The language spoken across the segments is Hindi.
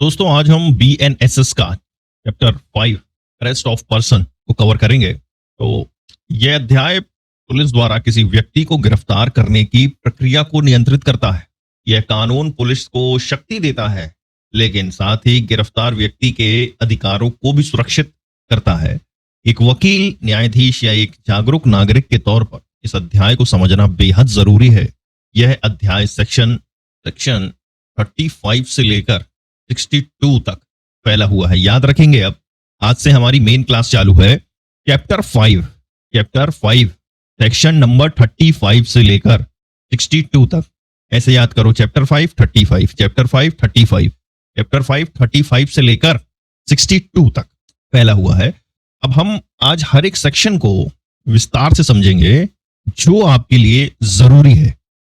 दोस्तों आज हम BNSS का चैप्टर 5 अरेस्ट ऑफ पर्सन को कवर करेंगे। तो यह अध्याय पुलिस द्वारा किसी व्यक्ति को गिरफ्तार करने की प्रक्रिया को नियंत्रित करता है। यह कानून पुलिस को शक्ति देता है, लेकिन साथ ही गिरफ्तार व्यक्ति के अधिकारों को भी सुरक्षित करता है। एक वकील, न्यायाधीश या एक जागरूक नागरिक के तौर पर इस अध्याय को समझना बेहद जरूरी है। यह अध्याय सेक्शन 35 से लेकर 62 तक फैला हुआ है। याद रखेंगे, अब आज से हमारी मेन क्लास चालू है। चैप्टर 5 सेक्शन नंबर 35 से लेकर 62 तक। ऐसे याद करो, चैप्टर 5 35, चैप्टर 5 35, चैप्टर 5 35 से लेकर 62 तक फैला हुआ है। अब हम आज हर एक सेक्शन को विस्तार से समझेंगे जो आपके लिए जरूरी है।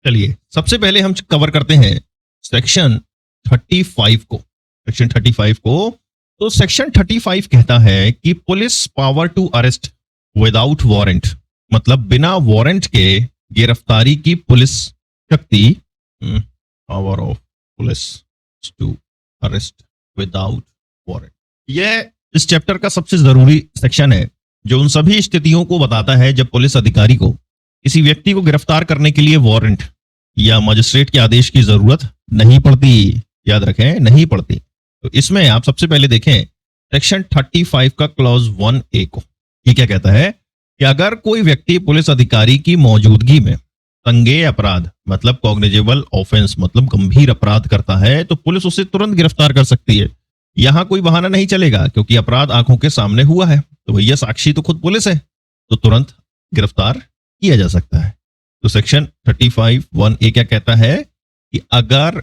चलिए सबसे पहले हम कवर करते हैं सेक्शन 35 को। सेक्शन 35 को तो सेक्शन 35 कहता है कि police power to arrest without warrant, मतलब बिना वारंट के गिरफ्तारी की पुलिस शक्ति, power of police to arrest without warrant. यह इस चैप्टर का सबसे जरूरी सेक्शन है जो उन सभी स्थितियों को बताता है जब पुलिस अधिकारी को किसी व्यक्ति को गिरफ्तार करने के लिए वारंट या मजिस्ट्रेट के आदेश की जरूरत नहीं पड़ती। याद रखें, नहीं पड़ती। तो इसमें आप सबसे पहले देखें सेक्शन 35 का क्लॉज 1A को। ये क्या कहता है कि अगर कोई व्यक्ति पुलिस अधिकारी की मौजूदगी में संज्ञेय अपराध, मतलब कॉग्निजेबल ऑफेंस, मतलब गंभीर अपराध करता है तो पुलिस उसे तुरंत गिरफ्तार कर सकती है। यहां कोई बहाना नहीं चलेगा क्योंकि अपराध आंखों के सामने हुआ है। तो भैया साक्षी तो खुद पुलिस है, तो तुरंत गिरफ्तार किया जा सकता है। तो सेक्शन 35 1A क्या कहता है कि अगर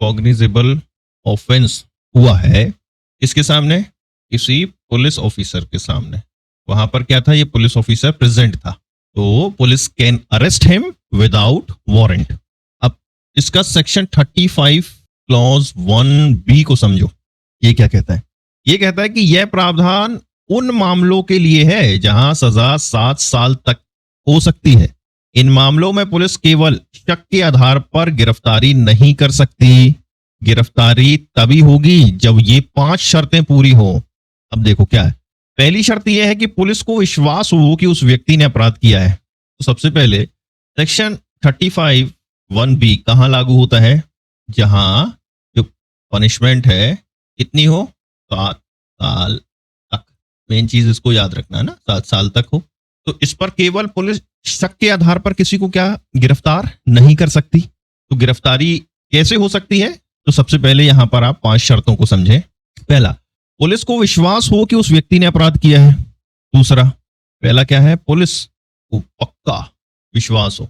कॉग्निजेबल ऑफेंस हुआ है इसके सामने, किसी पुलिस ऑफिसर के सामने, वहां पर क्या था, ये पुलिस ऑफिसर प्रेजेंट था, तो police can arrest him without warrant. अब इसका सेक्शन 35 क्लॉज 1B को समझो। ये क्या कहता है? ये कहता है कि यह प्रावधान उन मामलों के लिए है जहां सजा 7 साल तक हो सकती है। इन मामलों में पुलिस केवल शक के आधार पर गिरफ्तारी नहीं कर सकती। गिरफ्तारी तभी होगी जब ये 5 शर्तें पूरी हो। अब देखो क्या है। पहली शर्त यह है कि पुलिस को विश्वास हो कि उस व्यक्ति ने अपराध किया है। तो सबसे पहले सेक्शन 35 1B कहां लागू होता है? जहां जो पनिशमेंट है कितनी हो, 7 साल तक। मेन चीज इसको याद रखना है ना, 7 साल तक हो। तो इस पर केवल पुलिस शक के आधार पर किसी को क्या गिरफ्तार नहीं कर सकती। तो गिरफ्तारी कैसे हो सकती है? तो सबसे पहले यहां पर आप 5 शर्तों को समझें। पहला, पुलिस को विश्वास हो कि उस व्यक्ति ने अपराध किया है। दूसरा, पहला क्या है, पुलिस को पक्का विश्वास हो।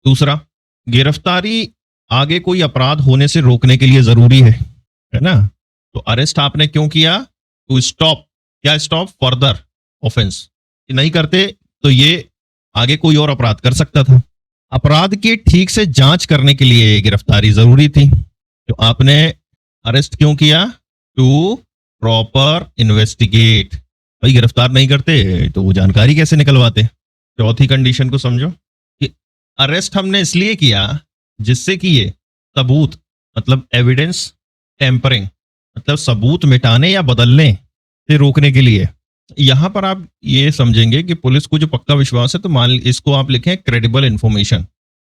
दूसरा, गिरफ्तारी आगे कोई अपराध होने से रोकने के लिए जरूरी है ना। तो अरेस्ट आपने क्यों किया? टू स्टॉप, क्या स्टॉप? Further offence. नहीं करते तो ये आगे कोई और अपराध कर सकता था। अपराध की ठीक से जांच करने के लिए गिरफ्तारी जरूरी थी। तो आपने अरेस्ट क्यों किया? To proper investigate. भाई गिरफ्तार नहीं करते तो वो जानकारी कैसे निकलवाते? चौथी कंडीशन को समझो कि अरेस्ट हमने इसलिए किया जिससे कि ये सबूत, मतलब एविडेंस टेम्परिंग, मतलब सबूत मिटाने या बदलने से रोकने के लिए। यहां पर आप ये समझेंगे कि पुलिस को जो पक्का विश्वास है, तो मान इसको आप लिखें क्रेडिबल इंफॉर्मेशन।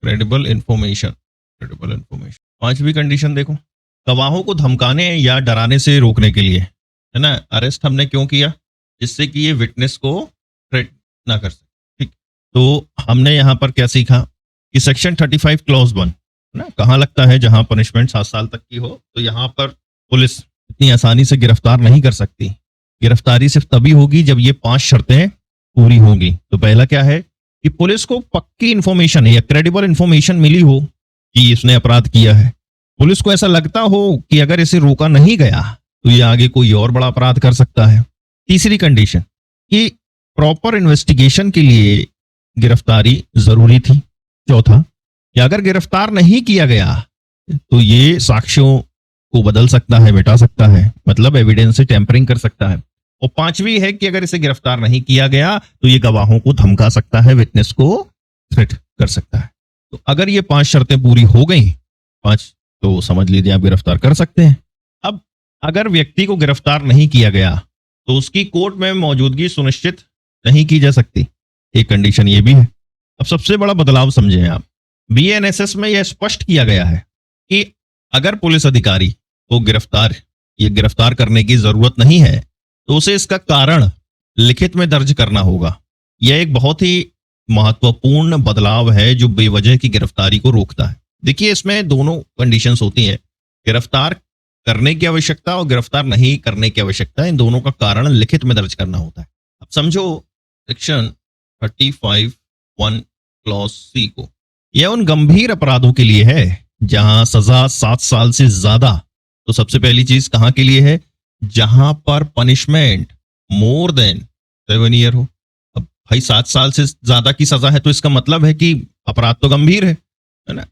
Credible information. 5वीं कंडीशन देखो, गवाहों को धमकाने या डराने से रोकने के लिए, है ना। अरेस्ट हमने क्यों किया? जिससे कि ये विटनेस को थ्रेट ना कर सके। ठीक, तो हमने यहां पर क्या सीखा कि सेक्शन 35 क्लॉज 1 ना कहां लगता है? जहां पनिशमेंट 7 साल तक की हो। तो यहां पर पुलिस इतनी आसानी से गिरफ्तार नहीं कर सकती। गिरफ्तारी सिर्फ तभी होगी जब ये 5 शर्तें पूरी होंगी। तो पहला क्या है कि पुलिस को पक्की इंफॉर्मेशन या क्रेडिबल इंफॉर्मेशन मिली हो कि इसने अपराध किया है। पुलिस को ऐसा लगता हो कि अगर इसे रोका नहीं गया तो ये आगे कोई और बड़ा अपराध कर सकता है। तीसरी कंडीशन कि प्रॉपर इन्वेस्टिगेशन के लिए गिरफ्तारी जरूरी थी। चौथा कि अगर गिरफ्तार नहीं किया गया तो ये साक्ष्यों को बदल सकता है, मिटा सकता है, मतलब एविडेंस से टेम्परिंग कर सकता है। और 5वीं है कि अगर इसे गिरफ्तार नहीं किया गया तो ये गवाहों को धमका सकता है, विटनेस को थ्रेट कर सकता है। तो अगर ये 5 शर्तें पूरी हो गई, 5, तो समझ लीजिए आप गिरफ्तार कर सकते हैं। अगर व्यक्ति को गिरफ्तार नहीं किया गया तो उसकी कोर्ट में मौजूदगी सुनिश्चित नहीं की जा सकती। एक कंडीशन ये भी है। अब सबसे बड़ा बदलाव समझें आप, बीएनएसएस में यह स्पष्ट किया गया है कि अगर पुलिस अधिकारी को गिरफ्तार करने की जरूरत नहीं है तो उसे इसका कारण लिखित में दर्ज करना होगा। यह एक बहुत ही महत्वपूर्ण बदलाव है जो बेवजह की गिरफ्तारी को रोकता है। देखिए, इसमें दोनों कंडीशंस होती हैं, गिरफ्तार करने की आवश्यकता और गिरफ्तार नहीं करने की आवश्यकता। इन दोनों का कारण लिखित में दर्ज करना होता है। अब समझो सेक्शन 35(1) क्लॉज सी को, यह उन गंभीर अपराधों के लिए है जहां सजा 7 साल से ज्यादा। तो सबसे पहली चीज कहां के लिए है? जहां पर पनिशमेंट मोर देन 7 ईयर हो। अब भाई 7 साल से ज्यादा की सजा है तो इसका मतलब है कि अपराध तो गंभीर है ना।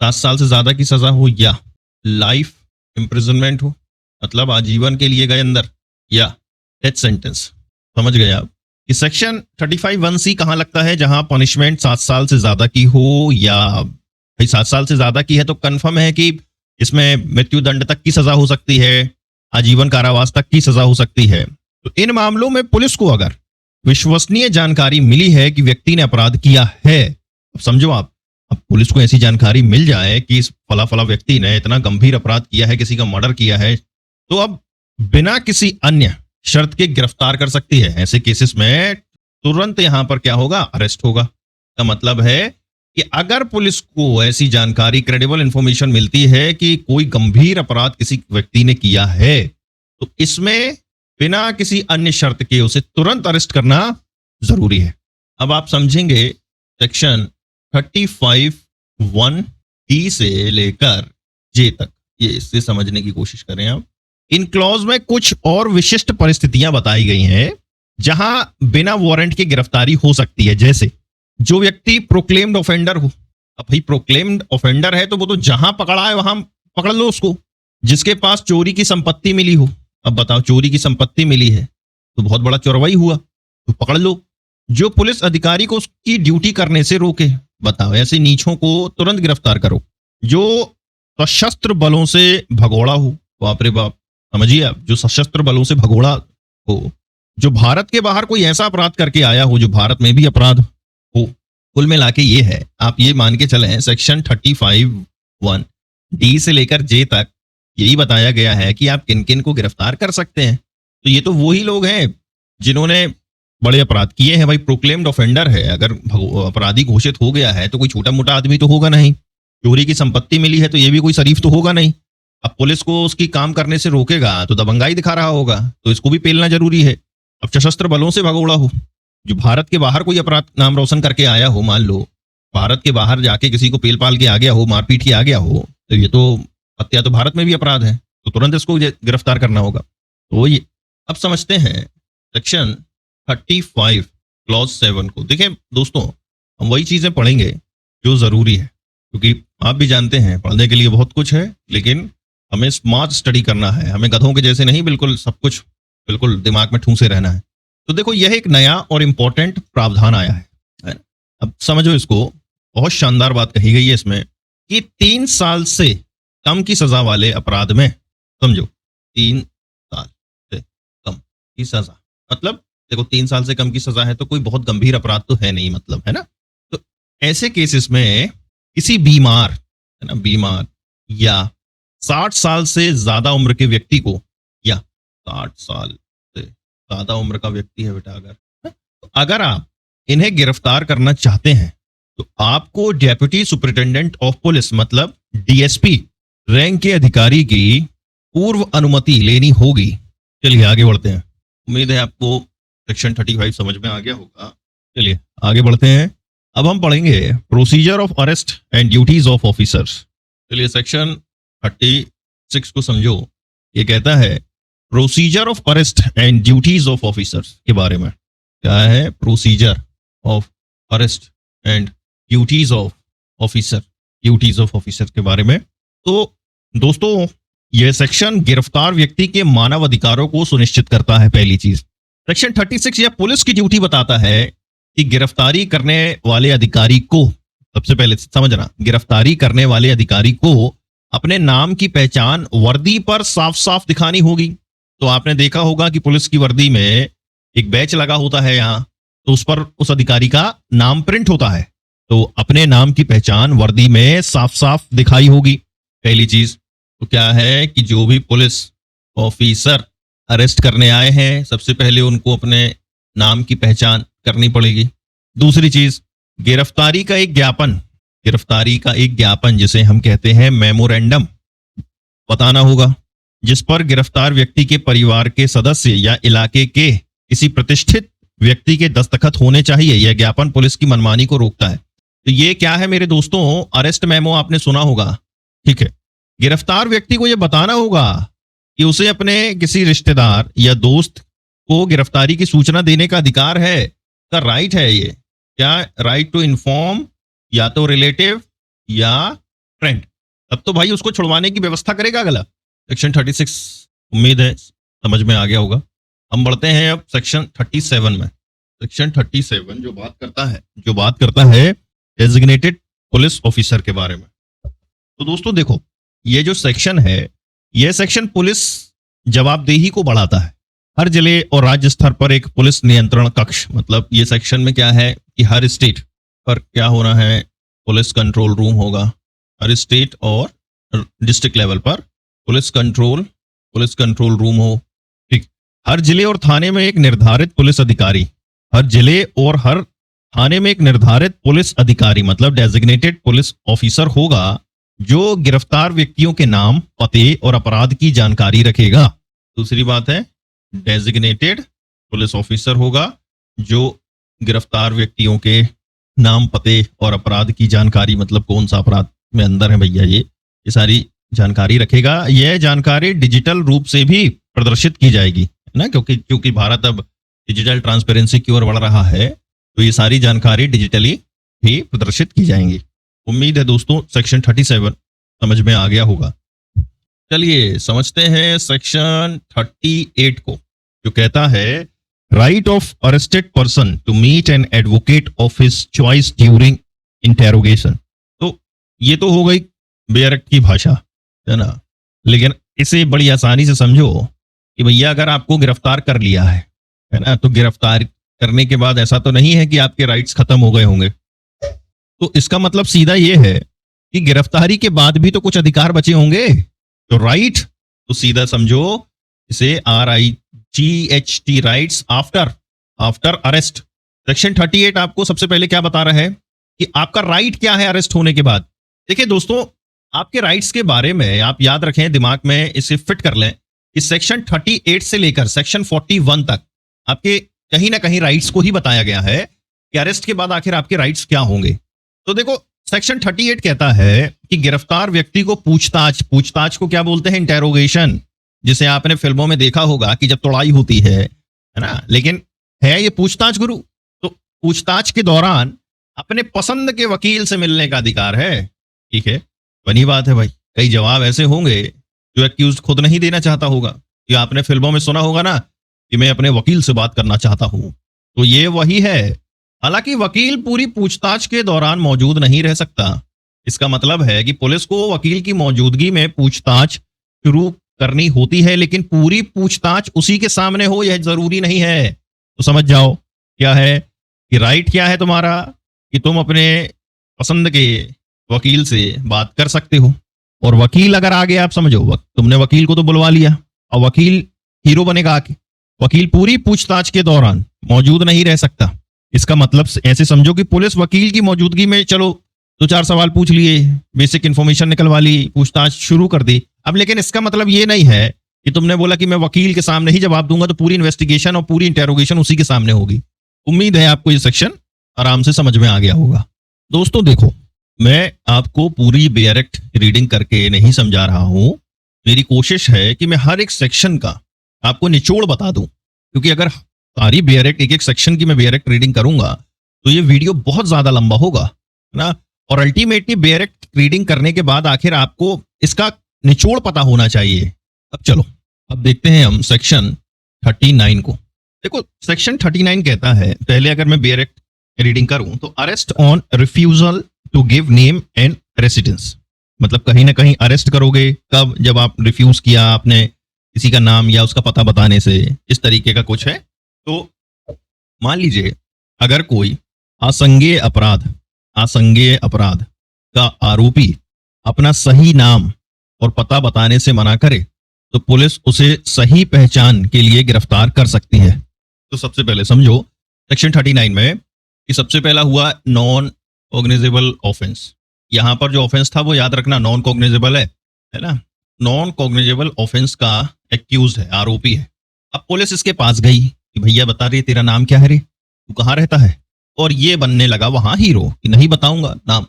7 साल से ज्यादा की सजा हो या लाइफ इम्प्रिजनमेंट हो, मतलब आजीवन के लिए गए अंदर, या डेथ सेंटेंस। समझ गए आप कि सेक्शन 35(1) कहां लगता है? जहां पनिशमेंट 7 साल से ज्यादा की हो, या भाई 7 साल से ज्यादा की है तो कंफर्म है कि इसमें मृत्युदंड तक की सजा हो सकती है, आजीवन कारावास तक की सजा हो सकती है। तो इन मामलों में पुलिस को अगर विश्वसनीय जानकारी मिली है कि व्यक्ति ने अपराध किया है, अब समझो आप, अब पुलिस को ऐसी जानकारी मिल जाए कि इस फला फला व्यक्ति ने इतना गंभीर अपराध किया है, किसी का मर्डर किया है, तो अब बिना किसी अन्य शर्त के गिरफ्तार कर सकती है। ऐसे केसेस में तुरंत यहां पर क्या होगा? अरेस्ट होगा। का मतलब है कि अगर पुलिस को ऐसी जानकारी, क्रेडिबल इंफॉर्मेशन मिलती है कि कोई गंभीर अपराध किसी व्यक्ति ने किया है, तो इसमें बिना किसी अन्य शर्त के उसे तुरंत अरेस्ट करना जरूरी है। अब आप समझेंगे सेक्शन 35(1) डी से लेकर जे तक, ये इससे समझने की कोशिश करें आप। इन क्लॉज में कुछ और विशिष्ट परिस्थितियां बताई गई हैं जहां बिना वारंट के गिरफ्तारी हो सकती है। जैसे जो व्यक्ति प्रोक्लेम्ड ऑफेंडर हो। अब भाई प्रोक्लेम्ड ऑफेंडर है तो वो तो जहां पकड़ा है वहां पकड़ लो उसको। जिसके पास चोरी की संपत्ति मिली हो, अब बताओ चोरी की संपत्ति मिली है तो बहुत बड़ा चोरवाई हुआ, तो पकड़ लो। जो पुलिस अधिकारी को उसकी ड्यूटी करने से रोके, बताओ ऐसे नीचों को तुरंत गिरफ्तार करो। जो सशस्त्र बलों से भगोड़ा हो, बाप रे बाप, समझिए आप, जो सशस्त्र बलों से भगोड़ा हो, जो भारत के बाहर कोई ऐसा अपराध करके आया हो जो भारत में भी अपराध हो। कुल मिला के ये है, आप ये मान के चलें सेक्शन 35(1) डी से लेकर जे तक यही बताया गया है कि आप किन किन को गिरफ्तार कर सकते हैं। तो ये तो वही लोग हैं जिन्होंने बड़े अपराध किए हैं। भाई प्रोक्लेम्ड ऑफेंडर है, अगर अपराधी घोषित हो गया है तो कोई छोटा मोटा आदमी तो होगा नहीं। चोरी की संपत्ति मिली है तो ये भी कोई शरीफ तो होगा नहीं। अब पुलिस को उसकी काम करने से रोकेगा तो दबंगाई दिखा रहा होगा, तो इसको भी पेलना जरूरी है। अब सशस्त्र बलों से भगोड़ा हो, जो भारत के बाहर कोई अपराध नाम रोशन करके आया हो, मान लो भारत के बाहर जाके किसी को पेल पाल के आ गया हो, मारपीट के आ गया हो, तो ये तो हत्या तो भारत में भी अपराध है, तो तुरंत इसको गिरफ्तार करना होगा। तो ये अब समझते हैं सेक्शन 35 क्लॉज 7 को। देखें दोस्तों, हम वही चीजें पढ़ेंगे जो जरूरी है, क्योंकि आप भी जानते हैं पढ़ने के लिए बहुत कुछ है, लेकिन हमें स्मार्ट स्टडी करना है। हमें गधों के जैसे नहीं बिल्कुल सब कुछ बिल्कुल दिमाग में ठूंसे रहना है। तो देखो, यह एक नया और इंपॉर्टेंट प्रावधान आया है। अब समझो इसको, बहुत शानदार बात कही गई है इसमें कि 3 साल से कम की सजा वाले अपराध में, समझो 3 साल से कम की सजा, मतलब देखो 3 साल से कम की सजा है तो कोई बहुत गंभीर अपराध तो है नहीं, मतलब, है ना। तो ऐसे केसेस में किसी बीमार, है ना, बीमार या 60 साल से ज्यादा उम्र के व्यक्ति को, या 60 साल से ज्यादा उम्र का व्यक्ति है बेटा अगर, तो अगर आप इन्हें गिरफ्तार करना चाहते हैं तो आपको डेप्यूटी सुपरिटेंडेंट ऑफ पुलिस, मतलब डीएसपी रैंक के अधिकारी की पूर्व अनुमति लेनी होगी। चलिए आगे बढ़ते हैं। उम्मीद है आपको सेक्शन 35 समझ में आ गया होगा। चलिए आगे बढ़ते हैं। अब हम पढ़ेंगे procedure of arrest and duties of officers. चलिए सेक्शन 36 को समझो। ये कहता है procedure of arrest and duties of officers के बारे में। क्या है? Procedure of arrest and duties of officer, duties of officer के बारे में। तो दोस्तों, यह सेक्शन गिरफ्तार व्यक्ति के मानव अधिकारों को सुनिश्चित करता है। पहली चीज, सेक्शन 36 यह पुलिस की ड्यूटी बताता है कि गिरफ्तारी करने वाले अधिकारी को, सबसे पहले समझना, गिरफ्तारी करने वाले अधिकारी को अपने नाम की पहचान वर्दी पर साफ साफ दिखानी होगी। तो आपने देखा होगा कि पुलिस की वर्दी में एक बैच लगा होता है यहाँ, तो उस पर उस अधिकारी का नाम प्रिंट होता है। तो अपने नाम की पहचान वर्दी में साफ साफ दिखाई होगी, पहली चीज। तो क्या है कि जो भी पुलिस ऑफिसर अरेस्ट करने आए हैं, सबसे पहले उनको अपने नाम की पहचान करनी पड़ेगी। दूसरी चीज, गिरफ्तारी का एक ज्ञापन, गिरफ्तारी का एक ज्ञापन जिसे हम कहते हैं मेमोरेंडम, बताना होगा, जिस पर गिरफ्तार व्यक्ति के परिवार के सदस्य या इलाके के किसी प्रतिष्ठित व्यक्ति के दस्तखत होने चाहिए। यह ज्ञापन पुलिस की मनमानी को रोकता है। तो ये क्या है मेरे दोस्तों, अरेस्ट मेमो आपने सुना होगा, ठीक है। गिरफ्तार व्यक्ति को यह बताना होगा कि उसे अपने किसी रिश्तेदार या दोस्त को गिरफ्तारी की सूचना देने का अधिकार है, का राइट है। ये क्या, राइट टू इन्फॉर्म, या तो रिलेटिव या फ्रेंड, तब तो भाई उसको छुड़वाने की व्यवस्था करेगा अगला। सेक्शन 36 उम्मीद है समझ में आ गया होगा। हम बढ़ते हैं अब सेक्शन 37 में। सेक्शन 37 जो बात करता है डेजिग्नेटेड पुलिस ऑफिसर के बारे में। तो दोस्तों देखो, ये जो सेक्शन है, यह सेक्शन पुलिस जवाबदेही को बढ़ाता है। हर जिले और राज्य स्तर पर एक पुलिस नियंत्रण कक्ष, मतलब ये सेक्शन में क्या है कि हर स्टेट पर क्या होना है, पुलिस कंट्रोल रूम होगा। हर स्टेट और डिस्ट्रिक्ट लेवल पर पुलिस कंट्रोल रूम हो, ठीक। हर जिले और थाने में एक निर्धारित पुलिस अधिकारी, हर जिले और हर थाने में एक निर्धारित पुलिस अधिकारी, मतलब डेजिग्नेटेड पुलिस ऑफिसर होगा, जो गिरफ्तार व्यक्तियों के नाम, पते और अपराध की जानकारी रखेगा। दूसरी बात है, डेजिग्नेटेड पुलिस ऑफिसर होगा जो गिरफ्तार व्यक्तियों के नाम, पते और अपराध की जानकारी, मतलब कौन सा अपराध में अंदर है भैया, ये सारी जानकारी रखेगा। यह जानकारी डिजिटल रूप से भी प्रदर्शित की जाएगी, है ना, क्योंकि भारत अब डिजिटल ट्रांसपेरेंसी की ओर बढ़ रहा है, तो ये सारी जानकारी डिजिटली भी प्रदर्शित की जाएंगी। उम्मीद है दोस्तों सेक्शन 37 समझ में आ गया होगा। चलिए समझते हैं सेक्शन 38 को, जो कहता है right of arrested person to meet an advocate of his choice during interrogation. तो ये तो हो गई बेयर एक्ट की भाषा, है ना, लेकिन इसे बड़ी आसानी से समझो कि भैया अगर आपको गिरफ्तार कर लिया है ना, तो गिरफ्तार करने के बाद ऐसा तो नहीं है कि आपके राइट्स खत्म हो गए होंगे। तो इसका मतलब सीधा ये है कि गिरफ्तारी के बाद भी तो कुछ अधिकार बचे होंगे। तो राइट, तो सीधा समझो इसे RIGHT, rights after arrest. Section 38 आपको सबसे पहले क्या बता रहा है कि आपका राइट क्या है अरेस्ट होने के बाद। देखिए दोस्तों, आपके राइट्स के बारे में आप याद रखें, दिमाग में इसे फिट कर लें कि सेक्शन 38 से लेकर सेक्शन 41 तक आपके कहीं ना कहीं राइट्स को ही बताया गया है कि अरेस्ट के बाद आखिर आपके राइट्स क्या होंगे। तो देखो, सेक्शन 38 कहता है कि गिरफ्तार व्यक्ति को पूछताछ को क्या बोलते हैं, इंटेरोगेशन, जिसे आपने फिल्मों में देखा होगा कि जब तोड़ाई होती है ना, लेकिन है ये पूछताछ गुरु। तो पूछताछ के दौरान अपने पसंद के वकील से मिलने का अधिकार है, ठीक है। बनी बात है भाई, कई जवाब ऐसे होंगे जो एक्यूज खुद नहीं देना चाहता होगा। ये आपने फिल्मों में सुना होगा ना कि मैं अपने वकील से बात करना चाहता हूं, तो ये वही है। हालांकि वकील पूरी पूछताछ के दौरान मौजूद नहीं रह सकता। इसका मतलब है कि पुलिस को वकील की मौजूदगी में पूछताछ शुरू करनी होती है, लेकिन पूरी पूछताछ उसी के सामने हो यह जरूरी नहीं है। तो समझ जाओ क्या है कि राइट क्या है तुम्हारा, कि तुम अपने पसंद के वकील से बात कर सकते हो। और वकील अगर आ गया, आप समझो तुमने वकील को तो बुलवा लिया, और वकील हीरो बनेगा आके, वकील पूरी पूछताछ के दौरान मौजूद नहीं रह सकता। इसका मतलब ऐसे समझो कि पुलिस वकील की मौजूदगी में चलो 2-4 सवाल पूछ लिए, बेसिक इंफॉर्मेशन निकलवा ली, पूछताछ शुरू कर दी। अब लेकिन इसका मतलब ये नहीं है कि तुमने बोला कि मैं वकील के सामने ही जवाब दूंगा तो पूरी इन्वेस्टिगेशन और पूरी इंटेरोगेशन उसी के सामने होगी। उम्मीद है आपको ये सेक्शन आराम से समझ में आ गया होगा। दोस्तों देखो, मैं आपको पूरी बेयर एक्ट रीडिंग करके नहीं समझा रहा हूं। मेरी कोशिश है कि मैं हर एक सेक्शन का आपको निचोड़ बता दूं, क्योंकि अगर सारी बेयर एक्ट, एक सेक्शन की मैं बेयर एक्ट रीडिंग करूंगा तो ये वीडियो बहुत ज्यादा लंबा होगा, है ना। और अल्टीमेटली बेयर एक्ट रीडिंग करने के बाद आखिर आपको इसका निचोड़ पता होना चाहिए। अब चलो, अब देखते हैं हम सेक्शन 39 को। देखो, सेक्शन 39 कहता है, पहले अगर मैं बेयर एक्ट रीडिंग करूं तो arrest on refusal to give name and residence. मतलब कहीं ना कहीं अरेस्ट करोगे कब, जब आप रिफ्यूज किया आपने किसी का नाम या उसका पता बताने से, इस तरीके का कुछ है। तो मान लीजिए अगर कोई आसंज्ञेय अपराध का आरोपी अपना सही नाम और पता बताने से मना करे तो पुलिस उसे सही पहचान के लिए गिरफ्तार कर सकती है। तो सबसे पहले समझो सेक्शन 39 में कि सबसे पहला हुआ नॉन कॉग्निजेबल ऑफेंस। यहां पर जो ऑफेंस था वो याद रखना नॉन कॉग्निजेबल है ना। नॉन कॉग्निजेबल ऑफेंस का एक्यूज है, आरोपी है। अब पुलिस इसके पास गई कि भैया बता रही तेरा नाम क्या है रे, तू कहाँ रहता है, और ये बनने लगा वहां हीरो कि नहीं बताऊंगा नाम,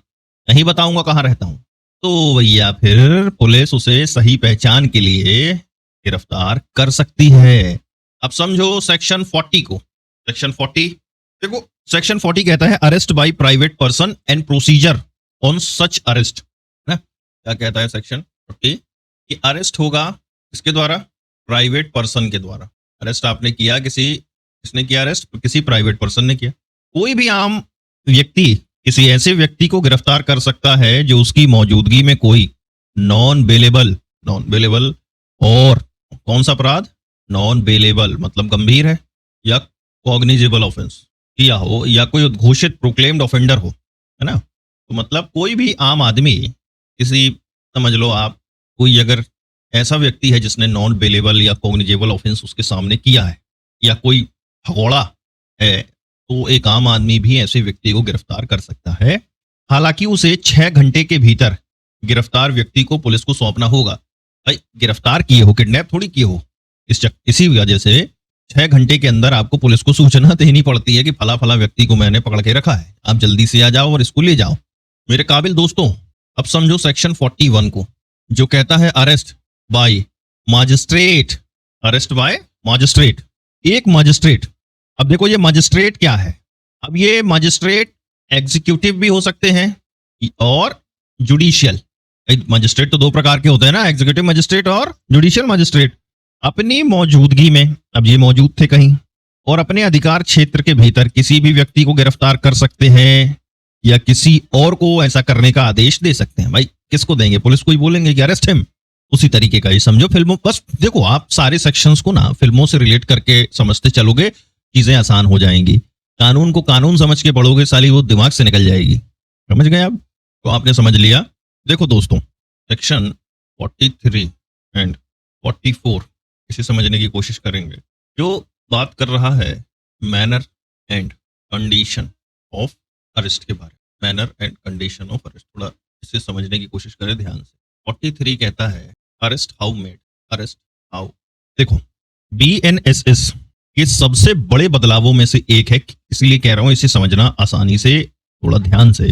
नहीं बताऊंगा कहाँ रहता हूं। तो भैया फिर पुलिस उसे सही पहचान के लिए गिरफ्तार कर सकती है। अब समझो सेक्शन 40 को। सेक्शन 40 देखो, सेक्शन 40 कहता है arrest by private person and procedure on such arrest, है ना। क्या कहता है सेक्शन 40 कि अरेस्ट होगा किसके द्वारा, प्राइवेट पर्सन के द्वारा। अरेस्ट आपने किया, किसने किया अरेस्ट, किसी प्राइवेट पर्सन ने किया। कोई भी आम व्यक्ति किसी ऐसे व्यक्ति को गिरफ्तार कर सकता है जो उसकी मौजूदगी में कोई नॉन बेलेबल और कौन सा अपराध, नॉन बेलेबल मतलब गंभीर है, या कॉग्निजेबल ऑफेंस किया हो, या कोई उद्घोषित प्रोक्लेम्ड ऑफेंडर हो, है ना। तो मतलब कोई भी आम आदमी, किसी समझ लो आप कोई अगर ऐसा व्यक्ति है जिसने नॉन बेलेबल या कॉग्निजेबल ऑफेंस उसके सामने किया है, या कोई भगोड़ा है, तो एक आम आदमी भी ऐसे व्यक्ति को गिरफ्तार कर सकता है। हालांकि उसे 6 घंटे के भीतर गिरफ्तार व्यक्ति को पुलिस को सौंपना होगा। भाई गिरफ्तार किए हो, किडनैप थोड़ी किए हो। इसी वजह से 6 घंटे के अंदर आपको पुलिस को सूचना देनी पड़ती है कि फला फला व्यक्ति को मैंने पकड़ के रखा है, आप जल्दी से आ जाओ और इसको ले जाओ। मेरे काबिल दोस्तों, अब समझो सेक्शन 41 को, जो कहता है arrest by magistrate. Arrest by magistrate, एक मजिस्ट्रेट। अब देखो ये मजिस्ट्रेट क्या है। अब ये मजिस्ट्रेट एग्जीक्यूटिव भी हो सकते हैं और जुडिशियल। मजिस्ट्रेट तो 2 प्रकार के होते हैं ना, एग्जीक्यूटिव मजिस्ट्रेट और जुडिशियल मजिस्ट्रेट। अपनी मौजूदगी में, अब ये मौजूद थे कहीं, और अपने अधिकार क्षेत्र के भीतर किसी भी व्यक्ति को गिरफ्तार कर सकते हैं या किसी और को ऐसा करने का आदेश दे सकते हैं। भाई किसको देंगे, पुलिस को ही बोलेंगे कि अरेस्ट हिम। उसी तरीके का ये समझो फिल्मों, बस देखो आप सारे सेक्शंस को ना फिल्मों से रिलेट करके समझते चलोगे, चीजें आसान हो जाएंगी। कानून को कानून समझ के पढ़ोगे, साली वो दिमाग से निकल जाएगी। समझ गए आप, तो आपने समझ लिया। देखो दोस्तों, सेक्शन 43 एंड 44 इसे समझने की कोशिश करेंगे, जो बात कर रहा है manner and condition of arrest के बारे में। Manner and condition of arrest, थोड़ा इसे समझने की कोशिश करें ध्यान से। 43 कहता है arrest how made, arrest how. देखो BNSS के सबसे बड़े बदलावों में से एक है, इसलिए कह रहा हूं इसे समझना आसानी से, थोड़ा ध्यान से।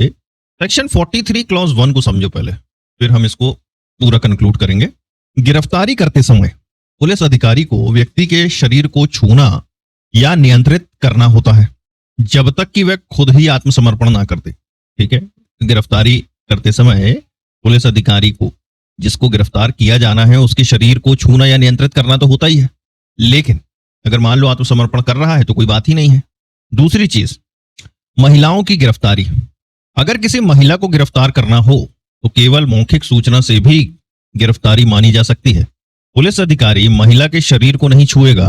सेक्शन 43 क्लॉज 1 को समझो पहले, फिर हम इसको पूरा कंक्लूड करेंगे। गिरफ्तारी करते समय पुलिस अधिकारी को व्यक्ति के शरीर को छूना या नियंत्रित करना होता है जब तक कि वह खुद ही आत्मसमर्पण ना कर दे। ठीक है, गिरफ्तारी करते समय पुलिस अधिकारी को, जिसको गिरफ्तार किया जाना है, उसके शरीर को छूना या नियंत्रित करना तो होता ही है, लेकिन अगर मान लो आत्मसमर्पण कर रहा है तो कोई बात ही नहीं है। दूसरी चीज, महिलाओं की गिरफ्तारी। अगर किसी महिला को गिरफ्तार करना हो तो केवल मौखिक सूचना से भी गिरफ्तारी मानी जा सकती है। पुलिस अधिकारी महिला के शरीर को नहीं छुएगा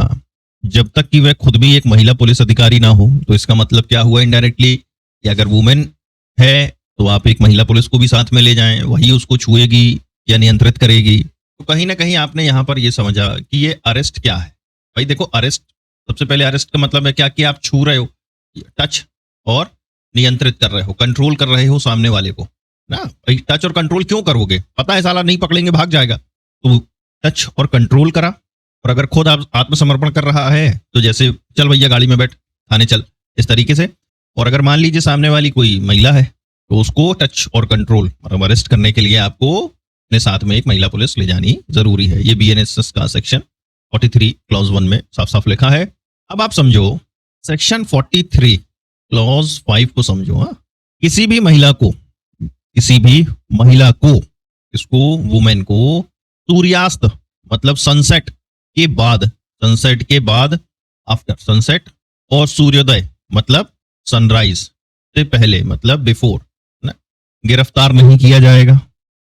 जब तक कि वह खुद भी एक महिला पुलिस अधिकारी ना हो। तो इसका मतलब क्या हुआ इनडायरेक्टली, कि अगर वुमेन है तो आप एक महिला पुलिस को भी साथ में ले जाएं, वही उसको छुएगी या नियंत्रित करेगी। तो कहीं ना कहीं आपने यहां पर यह समझा कि ये अरेस्ट क्या है। भाई देखो, अरेस्ट, सबसे पहले अरेस्ट का मतलब है क्या, कि आप छू रहे हो, टच और नियंत्रित कर रहे हो, कंट्रोल कर रहे हो सामने वाले को ना। भाई टच और कंट्रोल क्यों करोगे, पता है साला नहीं पकड़ेंगे भाग जाएगा, तो टच और कंट्रोल करा। और अगर खुद आप आत्मसमर्पण कर रहा है तो जैसे चल भैया गाड़ी में बैठ, थाने चल, इस तरीके से। और अगर मान लीजिए सामने वाली कोई महिला है तो उसको टच और कंट्रोल मतलब अरेस्ट करने के लिए आपको अपने साथ में एक महिला पुलिस ले जानी जरूरी है। ये BNSS का सेक्शन 43 क्लॉज 1 में साफ साफ लिखा है। अब आप समझो सेक्शन 43 क्लॉज 5 को समझो। हाँ, किसी भी महिला को, इसको वुमेन को सूर्यास्त मतलब सनसेट के बाद आफ्टर सनसेट, और सूर्योदय मतलब सनराइज से पहले मतलब बिफोर गिरफ्तार नहीं किया जाएगा।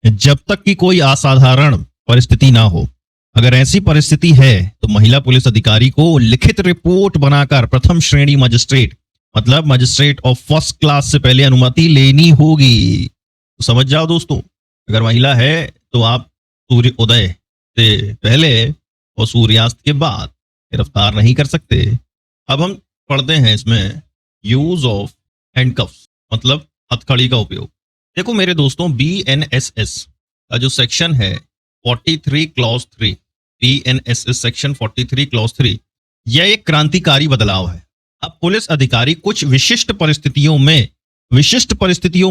जब तक कि कोई असाधारण परिस्थिति ना हो। अगर ऐसी परिस्थिति है तो महिला पुलिस अधिकारी को लिखित रिपोर्ट बनाकर प्रथम श्रेणी मजिस्ट्रेट, मतलब मजिस्ट्रेट ऑफ फर्स्ट क्लास से पहले अनुमति लेनी होगी। तो समझ जाओ दोस्तों, अगर महिला है तो आप सूर्य उदय से पहले और सूर्यास्त के बाद गिरफ्तार नहीं कर सकते। अब हम पढ़ते हैं इसमें यूज ऑफ हैंडकफ्स, मतलब हथकड़ी का उपयोग। देखो मेरे दोस्तों, BNSS का जो सेक्शन है 43 क्लॉज 3, BNSS सेक्शन 43 क्लॉज 3, यह एक क्रांतिकारी बदलाव है। अब पुलिस अधिकारी कुछ विशिष्ट परिस्थितियों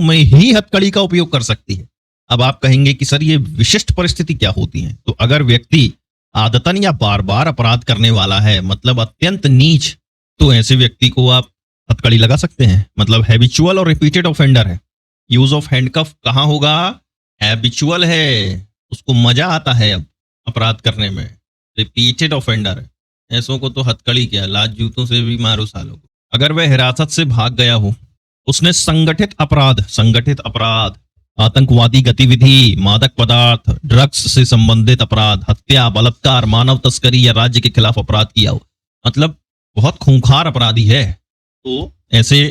में ही हथकड़ी का उपयोग कर सकती है। अब आप कहेंगे कि सर ये विशिष्ट परिस्थिति क्या होती है? तो अगर व्यक्ति आदतन या बार बार अपराध करने वाला है, मतलब अत्यंत नीच, तो ऐसे व्यक्ति को आप हथकड़ी लगा सकते हैं, मतलब हैबिचुअल और रिपीटेड ऑफेंडर है। यूज ऑफ हैंडकफ कहाँ होगा? हैबिचुअल है, उसको मजा आता है अब अपराध करने में। रिपीटेड ऑफेंडर है, ऐसों को तो हथकड़ी क्या, लात जूतों से भी मारो सालों को। अगर वह हिरासत से भाग गया हो, उसने संगठित अपराध, आतंकवादी गतिविधि, मादक पदार्थ, ड्रग्स से संबंधित अपराध, हत्या, बलात्कार, मानव तस्करी या राज्य के खिलाफ अपराध किया हो, मतलब बहुत खूंखार अपराधी है, तो ऐसे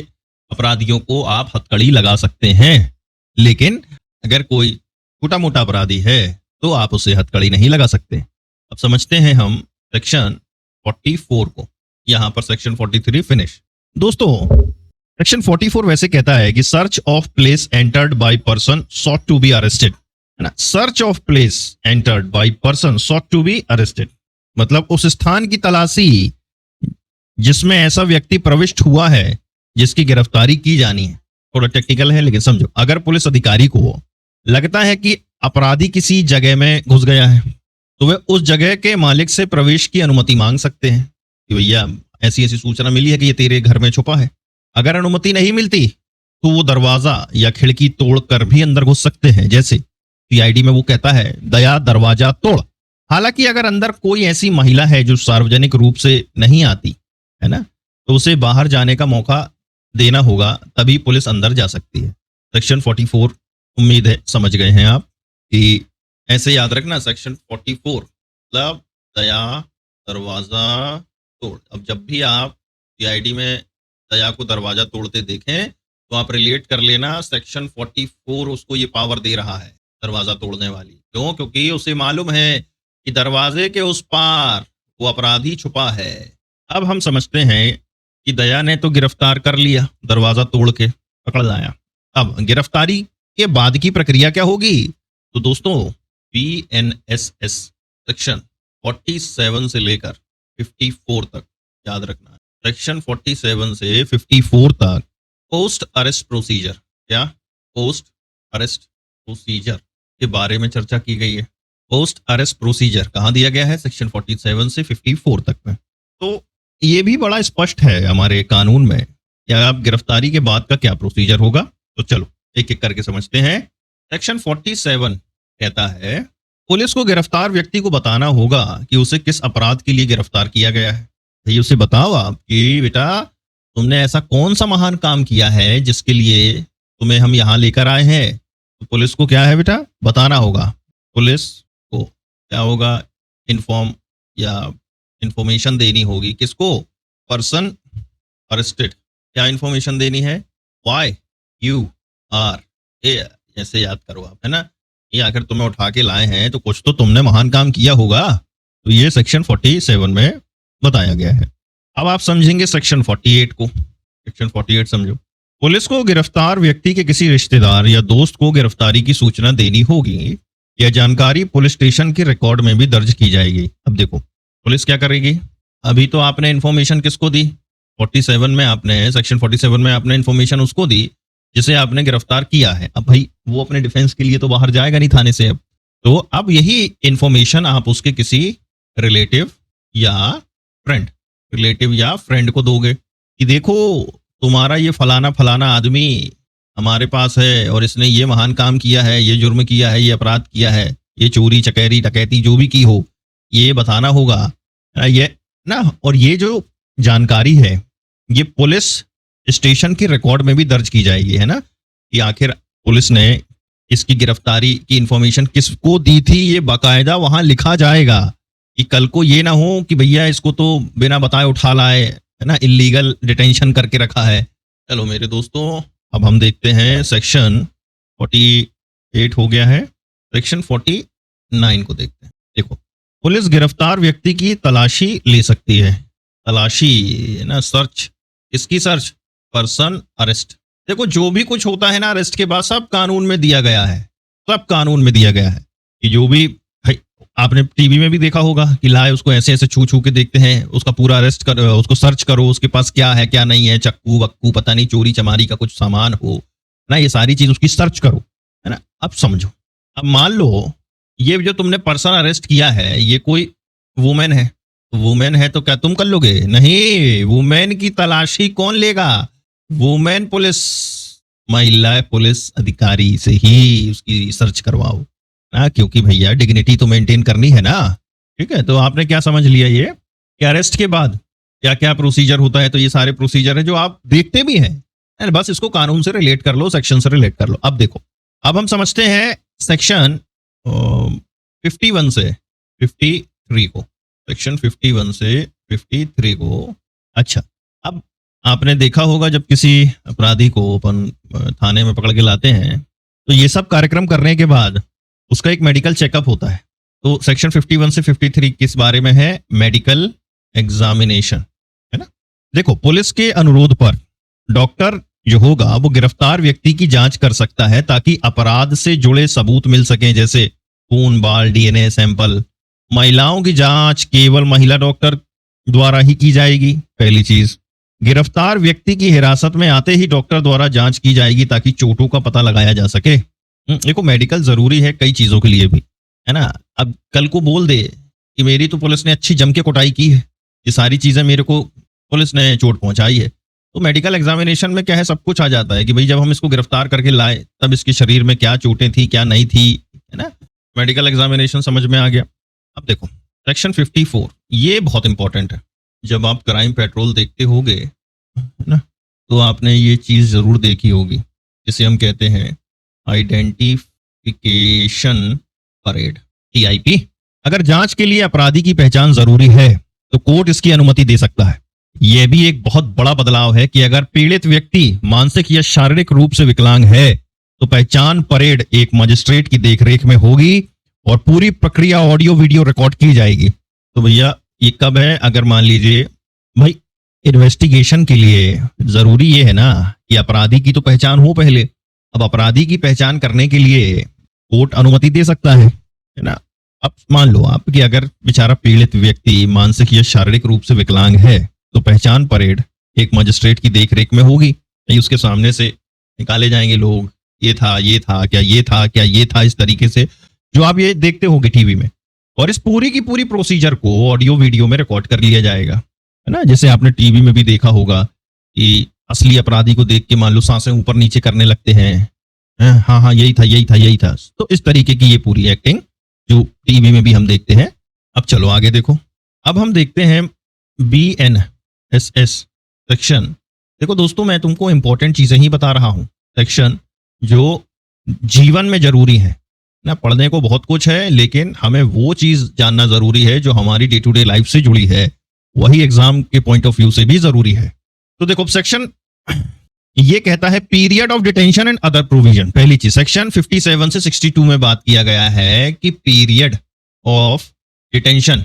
अपराधियों को आप हथकड़ी लगा सकते हैं। लेकिन अगर कोई छोटा मोटा अपराधी है तो आप उसे हथकड़ी नहीं लगा सकते। अब समझते हैं हम सेक्शन 44 को। यहां पर सेक्शन 43 फिनिश। दोस्तों सेक्शन 44 वैसे कहता है कि search of place entered by person sought to be arrested, है ना। Search of place entered by person sought to be arrested, मतलब उस स्थान की तलाशी जिसमें ऐसा व्यक्ति प्रविष्ट हुआ है जिसकी गिरफ्तारी की जानी है। थोड़ा टेक्निकल है लेकिन समझो। अगर पुलिस अधिकारी को लगता है कि अपराधी किसी जगह में घुस गया है तो वे उस जगह के मालिक से प्रवेश की अनुमति मांग सकते हैं कि भैया ऐसी ऐसी सूचना मिली है कि ये तेरे घर में छुपा है। अगर अनुमति नहीं मिलती तो वो दरवाजा या खिड़की तोड़कर भी अंदर घुस सकते हैं, जैसे CID में वो कहता है दया दरवाजा तोड़। हालांकि अगर अंदर कोई ऐसी महिला है जो सार्वजनिक रूप से नहीं आती है ना, तो उसे बाहर जाने का मौका देना होगा, तभी पुलिस अंदर जा सकती है। सेक्शन 44 उम्मीद है समझ गए हैं आप, कि ऐसे याद रखना सेक्शन 44 मतलब दया दरवाजा तोड़। अब जब भी आप CID में दया को दरवाजा तोड़ते देखें तो आप रिलेट कर लेना सेक्शन 44 उसको ये पावर दे रहा है दरवाजा तोड़ने वाली। क्यों? क्योंकि उसे मालूम है कि दरवाजे के उस पार वो अपराधी छुपा है। अब हम समझते हैं कि दया ने तो गिरफ्तार कर लिया, दरवाजा तोड़ के पकड़ लाया। अब गिरफ्तारी के बाद की प्रक्रिया क्या होगी? तो दोस्तों BNSS सेक्शन 47 से लेकर 54 तक याद रखना। सेक्शन 47 से 54 तक पोस्ट अरेस्ट प्रोसीजर, क्या पोस्ट अरेस्ट प्रोसीजर के बारे में चर्चा की गई है। पोस्ट अरेस्ट प्रोसीजर कहाँ दिया गया है? सेक्शन 47 से 54 तक में। तो ये भी बड़ा स्पष्ट है हमारे कानून में कि आप गिरफ्तारी के बाद का क्या प्रोसीजर होगा। तो चलो एक एक करके समझते हैं। सेक्शन 47 कहता है पुलिस को गिरफ्तार व्यक्ति को बताना होगा कि उसे किस अपराध के लिए गिरफ्तार किया गया है। ये उसे बताओ आप कि बेटा तुमने ऐसा कौन सा महान काम किया है जिसके लिए तुम्हें हम यहाँ लेकर आए हैं। तो पुलिस को क्या है बेटा बताना होगा। पुलिस को क्या होगा? इन्फॉर्म या इंफॉर्मेशन देनी होगी। किसको? Person arrested. क्या इंफॉर्मेशन देनी है? वाई यू आर ए, ऐसे याद करो आप, है ना। ये आखिर तुम्हें उठा के लाए हैं तो कुछ तो तुमने महान काम किया होगा। तो ये सेक्शन 47 में बताया गया है। अब आप समझेंगे सेक्शन 48 को। सेक्शन 48 समझो। पुलिस को गिरफ्तार व्यक्ति के किसी रिश्तेदार या दोस्त को गिरफ्तारी की सूचना देनी होगी। यह जानकारी पुलिस स्टेशन के रिकॉर्ड में भी दर्ज की जाएगी। अब देखो पुलिस क्या करेगी। अभी तो आपने इन्फॉर्मेशन किसको दी? 47 में आपने, सेक्शन 47 में आपने इन्फॉर्मेशन उसको दी जिसे आपने गिरफ्तार किया है। अब भाई वो अपने डिफेंस के लिए तो बाहर जाएगा नहीं थाने से। अब तो अब यही इन्फॉर्मेशन आप उसके किसी रिलेटिव या फ्रेंड को दोगे कि देखो तुम्हारा ये फलाना फलाना आदमी हमारे पास है और इसने ये महान काम किया है, ये जुर्म किया है, ये अपराध किया है, ये चोरी चकैरी डकैती जो भी की हो, ये बताना होगा ये ना। और ये जो जानकारी है ये पुलिस स्टेशन के रिकॉर्ड में भी दर्ज की जाएगी, है ना, कि आखिर पुलिस ने इसकी गिरफ्तारी की इंफॉर्मेशन किसको दी थी, ये बाकायदा वहां लिखा जाएगा कि कल को ये ना हो कि भैया इसको तो बिना बताए उठा लाए, है ना, इलीगल डिटेंशन करके रखा है। चलो मेरे दोस्तों, अब हम देखते हैं सेक्शन 48 हो गया है, सेक्शन 49 को देखते हैं। देखो, पुलिस गिरफ्तार व्यक्ति की तलाशी ले सकती है। तलाशी है ना, सर्च। इसकी सर्च, पर्सन अरेस्ट। देखो, जो भी कुछ होता है ना अरेस्ट के बाद, सब कानून में दिया गया है, सब कानून में दिया गया है कि जो भी, आपने टीवी में भी देखा होगा कि लाए उसको ऐसे ऐसे छू छू के देखते हैं, उसका पूरा अरेस्ट करो, उसको सर्च करो, उसके पास क्या है क्या नहीं है, चक्कू वक्कू पता नहीं चोरी चमारी का कुछ सामान हो ना, ये सारी चीज उसकी सर्च करो, है ना। अब समझो, अब मान लो ये जो तुमने पर्सन अरेस्ट किया है ये कोई वुमेन है, वुमेन है तो क्या तुम कर लोगे? नहीं, वुमेन की तलाशी कौन लेगा? वुमेन पुलिस, महिला पुलिस अधिकारी से ही उसकी सर्च करवाओ ना, क्योंकि भैया डिग्निटी तो मेंटेन करनी है ना। ठीक है, तो आपने क्या समझ लिया ये कि अरेस्ट के बाद क्या क्या प्रोसीजर होता है, तो ये सारे प्रोसीजर है जो आप देखते भी हैं, बस इसको कानून से रिलेट कर लो, सेक्शन से रिलेट कर लो। अब देखो, अब हम समझते हैं सेक्शन 51 से 53 को, सेक्शन 51 से 53 को। अच्छा, अब आपने देखा होगा जब किसी अपराधी को अपन थाने में पकड़ के लाते हैं तो ये सब कार्यक्रम करने के बाद उसका एक मेडिकल चेकअप होता है। तो सेक्शन 51 से 53 किस बारे में है? मेडिकल एग्जामिनेशन, है ना। देखो, पुलिस के अनुरोध पर डॉक्टर जो होगा वो गिरफ्तार व्यक्ति की जांच कर सकता है ताकि अपराध से जुड़े सबूत मिल सके, जैसे खून, बाल, डीएनए सैंपल। महिलाओं की जांच केवल महिला डॉक्टर द्वारा ही की जाएगी। पहली चीज, गिरफ्तार व्यक्ति की हिरासत में आते ही डॉक्टर द्वारा जांच की जाएगी ताकि चोटों का पता लगाया जा सके। देखो, मेडिकल जरूरी है कई चीजों के लिए भी, है ना। अब कल को बोल दे कि मेरी तो पुलिस ने अच्छी जम के कुटाई की है, ये सारी चीजें मेरे को पुलिस ने चोट पहुंचाई है, तो मेडिकल एग्जामिनेशन में क्या है, सब कुछ आ जाता है कि भाई जब हम इसको गिरफ्तार करके लाए तब इसके शरीर में क्या चोटें थी क्या नहीं थी, है ना। मेडिकल एग्जामिनेशन समझ में आ गया। अब देखो सेक्शन 54, ये बहुत इंपॉर्टेंट है। जब आप क्राइम पेट्रोल देखते होगे, है ना, तो आपने ये चीज जरूर देखी होगी, जिसे हम कहते हैं आइडेंटिफिकेशन परेड, टीआईपी। अगर जांच के लिए अपराधी की पहचान जरूरी है तो कोर्ट इसकी अनुमति दे सकता है। यह भी एक बहुत बड़ा बदलाव है कि अगर पीड़ित व्यक्ति मानसिक या शारीरिक रूप से विकलांग है तो पहचान परेड एक मजिस्ट्रेट की देखरेख में होगी और पूरी प्रक्रिया ऑडियो वीडियो रिकॉर्ड की जाएगी। तो भैया ये कब है? अगर मान लीजिए भाई इन्वेस्टिगेशन के लिए जरूरी ये है ना कि अपराधी की तो पहचान हो पहले। अब अपराधी की पहचान करने के लिए कोर्ट अनुमति दे सकता है ना। अब मान लो आप कि अगर बेचारा पीड़ित व्यक्ति मानसिक या शारीरिक रूप से विकलांग है तो पहचान परेड एक मजिस्ट्रेट की देखरेख में होगी। उसके सामने से निकाले जाएंगे लोग, ये था क्या ये था क्या ये था, इस तरीके से जो आप ये देखते होंगे टीवी में। और इस पूरी की पूरी प्रोसीजर को ऑडियो वीडियो में रिकॉर्ड कर लिया जाएगा, है ना। जैसे आपने टीवी में भी देखा होगा कि असली अपराधी को देख के मान लो सांसें ऊपर नीचे करने लगते हैं, हाँ हाँ यही था यही था यही था। तो इस तरीके की ये पूरी एक्टिंग जो टीवी में भी हम देखते हैं। अब चलो आगे देखो, अब हम देखते हैं BNSS सेक्शन। देखो दोस्तों, मैं तुमको इंपॉर्टेंट चीजें ही बता रहा हूं, सेक्शन जो जीवन में जरूरी है ना। पढ़ने को बहुत कुछ है लेकिन हमें वो चीज जानना जरूरी है जो हमारी डे टू डे लाइफ से जुड़ी है, वही एग्जाम के पॉइंट ऑफ व्यू से भी जरूरी है। तो देखो सेक्शन ये कहता है period of detention and other provision. पहली चीज, सेक्शन 57 से 62 में बात किया गया है कि period of detention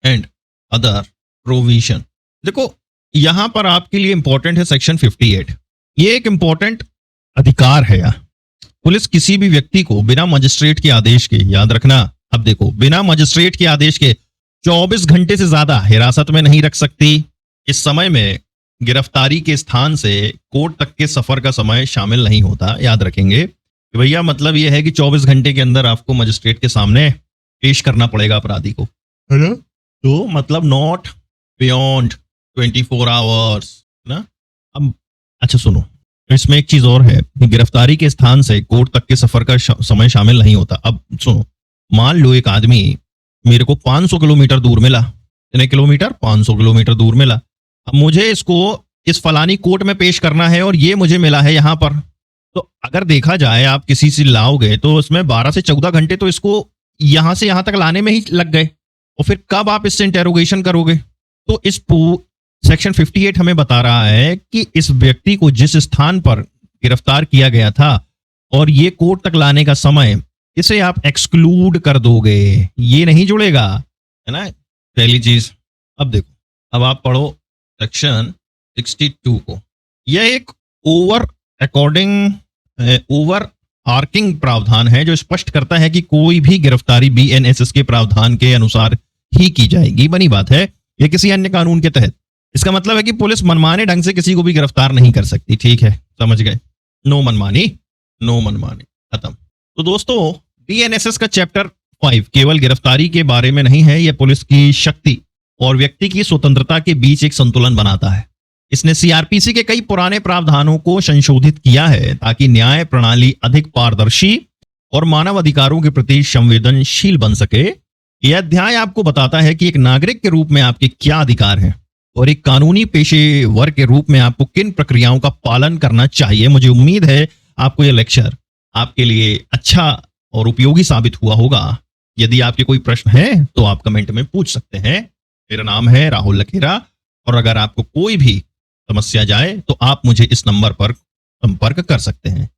and other provision. देखो यहां पर आपके लिए इंपॉर्टेंट है सेक्शन 58। ये एक इंपॉर्टेंट अधिकार है यार। पुलिस किसी भी व्यक्ति को बिना मजिस्ट्रेट के आदेश के, याद रखना, अब देखो बिना मजिस्ट्रेट के आदेश के 24 घंटे से ज्यादा हिरासत में नहीं रख सकती। इस समय में गिरफ्तारी के स्थान से कोर्ट तक के सफर का समय शामिल नहीं होता। याद रखेंगे कि भैया मतलब यह है कि 24 घंटे के अंदर आपको मजिस्ट्रेट के सामने पेश करना पड़ेगा अपराधी को, है ना। तो मतलब नॉट बियॉन्ड 24 आवर्स ना। अब अच्छा सुनो, इसमें एक चीज और है, गिरफ्तारी के स्थान से कोर्ट तक के सफर का समय शामिल नहीं होता। अब सुनो, मान लो एक आदमी मेरे को 500 किलोमीटर दूर मिला, कितने किलोमीटर? 500 किलोमीटर दूर मिला। अब मुझे इसको इस फलानी कोर्ट में पेश करना है और ये मुझे मिला है यहां पर, तो अगर देखा जाए आप किसी से लाओगे तो उसमें 12 से 14 घंटे तो इसको यहां से यहां तक लाने में ही लग गए, और फिर कब आप इससे इंटेरोगेशन करोगे? तो इस सेक्शन 58 हमें बता रहा है कि इस व्यक्ति को जिस स्थान पर गिरफ्तार किया गया था और ये कोर्ट तक लाने का समय, इसे आप एक्सक्लूड कर दोगे, ये नहीं जुड़ेगा, है ना, पहली चीज। अब देखो, अब आप पढ़ो सेक्शन 62 को। यह एक ओवर आर्किंग प्रावधान है जो स्पष्ट करता है कि कोई भी गिरफ्तारी बीएनएसएस के प्रावधान के अनुसार ही की जाएगी। बनी बात है, यह किसी अन्य कानून के तहत। इसका मतलब है कि पुलिस मनमाने ढंग से किसी को भी गिरफ्तार नहीं कर सकती। ठीक है, समझ गए? नो मनमानी, नो मनमानी, खत्म। तो दोस्तों, बीएनएसएस का चैप्टर 5 केवल गिरफ्तारी के बारे में नहीं है, यह पुलिस की शक्ति और व्यक्ति की स्वतंत्रता के बीच एक संतुलन बनाता है। इसने सीआरपीसी के कई पुराने प्रावधानों को संशोधित किया है ताकि न्याय प्रणाली अधिक पारदर्शी और मानव अधिकारों के प्रति संवेदनशील बन सके। यह अध्याय आपको बताता है कि एक नागरिक के रूप में आपके क्या अधिकार हैं और एक कानूनी पेशेवर के रूप में आपको किन प्रक्रियाओं का पालन करना चाहिए। मुझे उम्मीद है आपको यह लेक्चर आपके लिए अच्छा और उपयोगी साबित हुआ होगा। यदि आपके कोई प्रश्न है तो आप कमेंट में पूछ सकते हैं। मेरा नाम है राहुल लखेरा, और अगर आपको कोई भी समस्या जाए तो आप मुझे इस नंबर पर संपर्क कर सकते हैं।